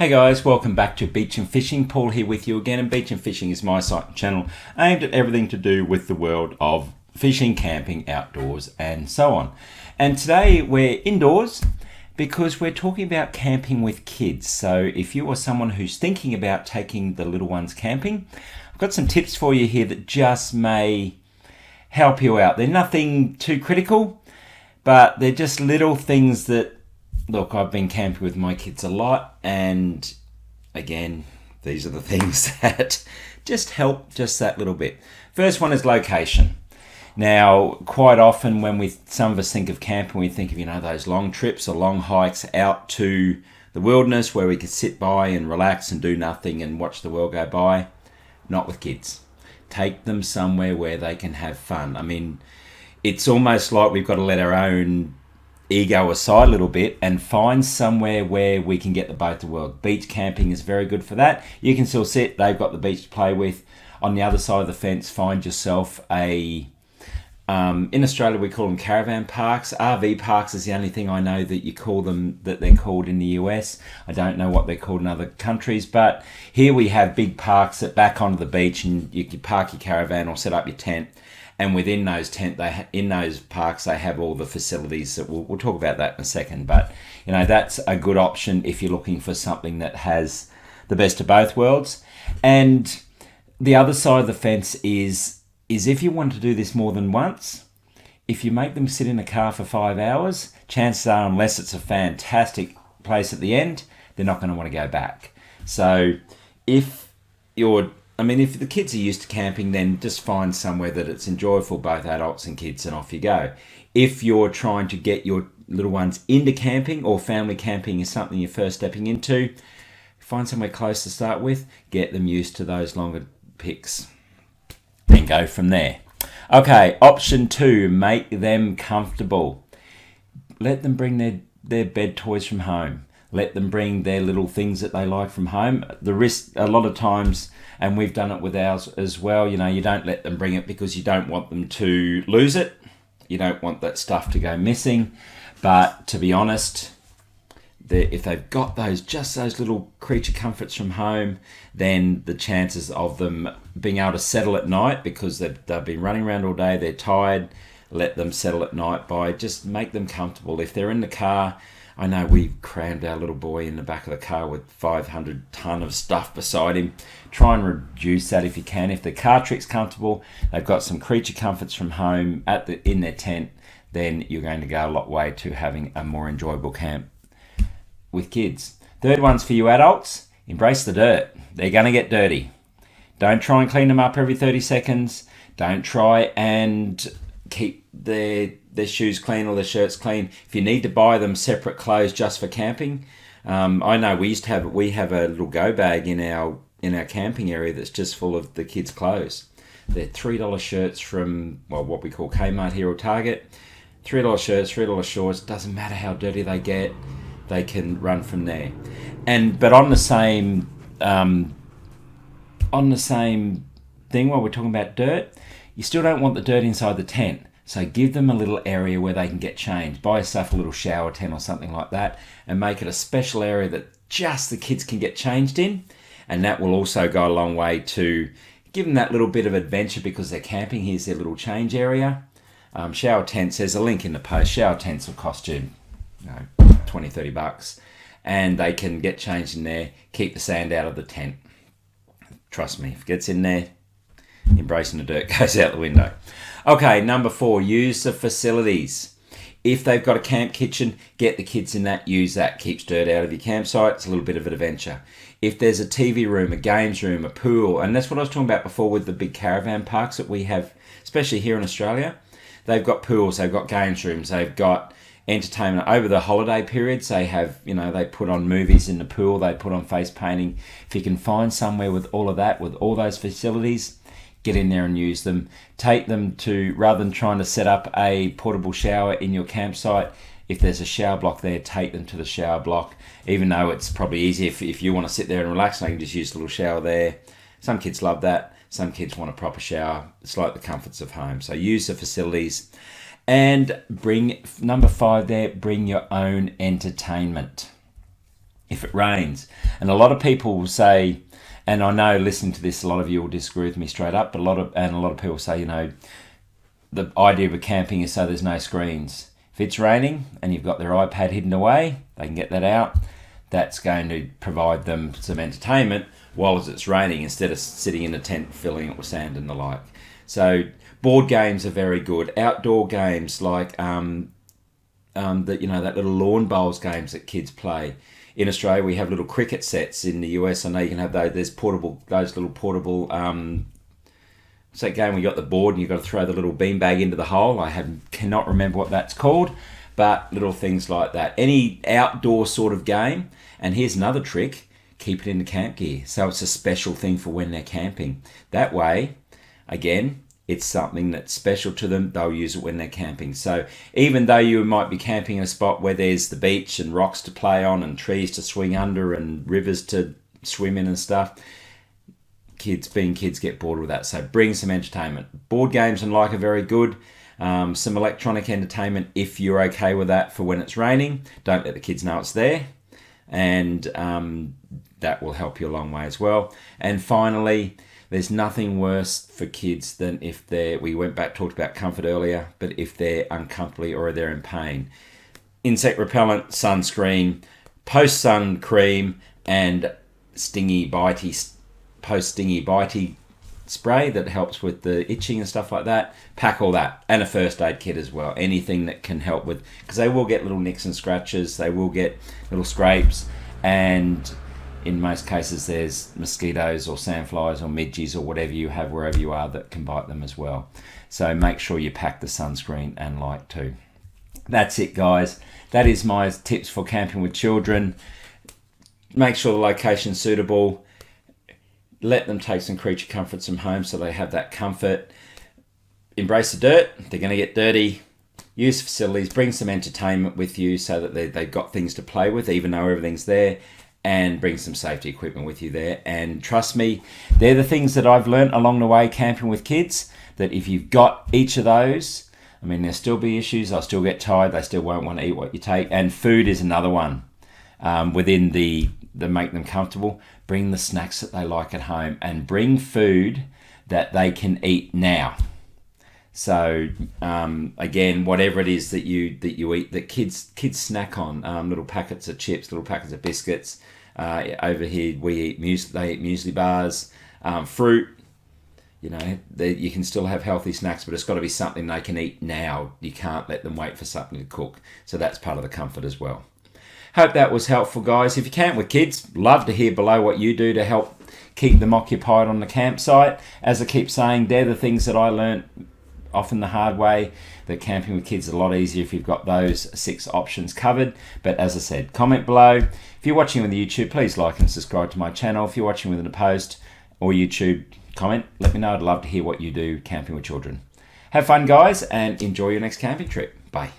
Hey guys, welcome back to Beach and Fishing. Paul here with you again, and Beach and Fishing is my site and channel aimed at everything to do with the world of fishing, camping, outdoors and so on. And today we're indoors because we're talking about camping with kids. So if you are someone who's thinking about taking the little ones camping, I've got some tips for you here that just may help you out. They're nothing too critical, but they're just little things that, look, I've been camping with my kids a lot, and again, these are the things that just help just that little bit. First one is location. Now, quite often when some of us think of camping, we think of, those long trips or long hikes out to the wilderness where we could sit by and relax and do nothing and watch the world go by. Not with kids. Take them somewhere where they can have fun. I mean, it's almost like we've got to let our own ego aside a little bit and find somewhere where we can get the both the world. Beach camping is very good for that. You can still sit, they've got the beach to play with. On the other side of the fence, find yourself in Australia we call them caravan parks. RV parks is the only thing I know that you call them, that they're called in the US. I don't know what they're called in other countries, but here we have big parks that back onto the beach, and you can park your caravan or set up your tent. And within those in those parks, they have all the facilities that we'll talk about that in a second. But that's a good option if you're looking for something that has the best of both worlds. And the other side of the fence is if you want to do this more than once, if you make them sit in a car for 5 hours, chances are, unless it's a fantastic place at the end, they're not going to want to go back. So if the kids are used to camping, then just find somewhere that it's enjoyable, both adults and kids, and off you go. If you're trying to get your little ones into camping, or family camping is something you're first stepping into, find somewhere close to start with, get them used to those longer picks, then go from there. Okay, option 2, make them comfortable. Let them bring their bed toys from home. Let them bring their little things that they like from home. The risk, a lot of times, and we've done it with ours as well, you don't let them bring it because you don't want them to lose it. You don't want that stuff to go missing. But to be honest, if they've got those little creature comforts from home, then the chances of them being able to settle at night, because they've been running around all day, they're tired, let them settle at night by just make them comfortable. If they're in the car, I know we crammed our little boy in the back of the car with 500 ton of stuff beside him. Try and reduce that if you can. If the car trick's comfortable, they've got some creature comforts from home in their tent, then you're going to go a lot way to having a more enjoyable camp with kids. Third one's for you adults. Embrace the dirt. They're going to get dirty. Don't try and clean them up every 30 seconds. Don't try and keep their shoes clean or their shirts clean. If you need to buy them separate clothes just for camping, I know we have a little go bag in our camping area that's just full of the kids' clothes. They're $3 shirts from what we call Kmart here or Target. $3 shirts, $3 shorts. Doesn't matter how dirty they get, they can run from there. But on the same thing, while we're talking about dirt, you still don't want the dirt inside the tent. So give them a little area where they can get changed. Buy yourself a little shower tent or something like that, and make it a special area that just the kids can get changed in. And that will also go a long way to give them that little bit of adventure because they're camping. Here's their little change area. Shower tents, there's a link in the post. Shower tents will cost you, $20-30. And they can get changed in there, keep the sand out of the tent. Trust me, if it gets in there, embracing the dirt goes out the window. Okay, number 4, use the facilities. If they've got a camp kitchen, get the kids in that, use that. Keeps dirt out of your campsite. It's a little bit of an adventure. If there's a TV room, a games room, a pool, and that's what I was talking about before with the big caravan parks that we have, especially here in Australia. They've got pools, they've got games rooms, they've got entertainment. Over the holiday periods, they have, they put on movies in the pool, they put on face painting. If you can find somewhere with all of that, with all those facilities, get in there and use them. Take them to, rather than trying to set up a portable shower in your campsite, if there's a shower block there, take them to the shower block. Even though it's probably easier if you want to sit there and relax, and you can just use a little shower there. Some kids love that. Some kids want a proper shower. It's like the comforts of home. So use the facilities. And bring, number 5 there, bring your own entertainment. if it rains. And a lot of people will say, and I know listening to this, a lot of you will disagree with me straight up, but a lot of people say, the idea of camping is so there's no screens. If it's raining and you've got their iPad hidden away, they can get that out. That's going to provide them some entertainment while it's raining, instead of sitting in a tent filling it with sand and the like. So board games are very good. Outdoor games like that little lawn bowls games that kids play. In Australia, we have little cricket sets. In the US, I know you can have those. There's those little portable. It's that game where you got the board and you've got to throw the little beanbag into the hole. Cannot remember what that's called, but little things like that. Any outdoor sort of game. And here's another trick: keep it in the camp gear, so it's a special thing for when they're camping. That way, again, it's something that's special to them. They'll use it when they're camping. So even though you might be camping in a spot where there's the beach and rocks to play on and trees to swing under and rivers to swim in and stuff, kids get bored with that. So bring some entertainment. Board games and like are very good. Some electronic entertainment if you're okay with that for when it's raining. Don't let the kids know it's there. And that will help you a long way as well. And finally, there's nothing worse for kids than if talked about comfort earlier, but if they're uncomfortably or they're in pain. Insect repellent, sunscreen, post-sun cream, and post-stingy bitey spray that helps with the itching and stuff like that. Pack all that. And a first aid kit as well. Anything that can help with, because they will get little nicks and scratches, they will get little scrapes, and in most cases there's mosquitoes or sandflies or midges or whatever you have wherever you are that can bite them as well. So make sure you pack the sunscreen and light too. That's it, guys. That is my tips for camping with children. Make sure the location's suitable. Let them take some creature comforts from home so they have that comfort. Embrace the dirt. They're going to get dirty. Use facilities. Bring some entertainment with you so that they've got things to play with, even though everything's there. And bring some safety equipment with you there. And trust me, they're the things that I've learnt along the way camping with kids, that if you've got each of those, there'll still be issues. They'll still get tired. They still won't want to eat what you take. And food is another one. Within the make them comfortable, bring the snacks that they like at home, and bring food that they can eat now. So again, whatever it is that you eat, that kids snack on, little packets of chips, little packets of biscuits. Over here they eat muesli bars, fruit. You can still have healthy snacks, but it's got to be something they can eat now. You can't let them wait for something to cook. So that's part of the comfort as well. Hope that was helpful, guys. If you camp with kids, love to hear below what you do to help keep them occupied on the campsite. As I keep saying, they're the things that I learnt often the hard way, that camping with kids is a lot easier if you've got those 6 options covered. But as I said, comment below. If you're watching with YouTube, please like and subscribe to my channel. If you're watching with a post or YouTube, comment. Let me know. I'd love to hear what you do camping with children. Have fun, guys, and enjoy your next camping trip. Bye.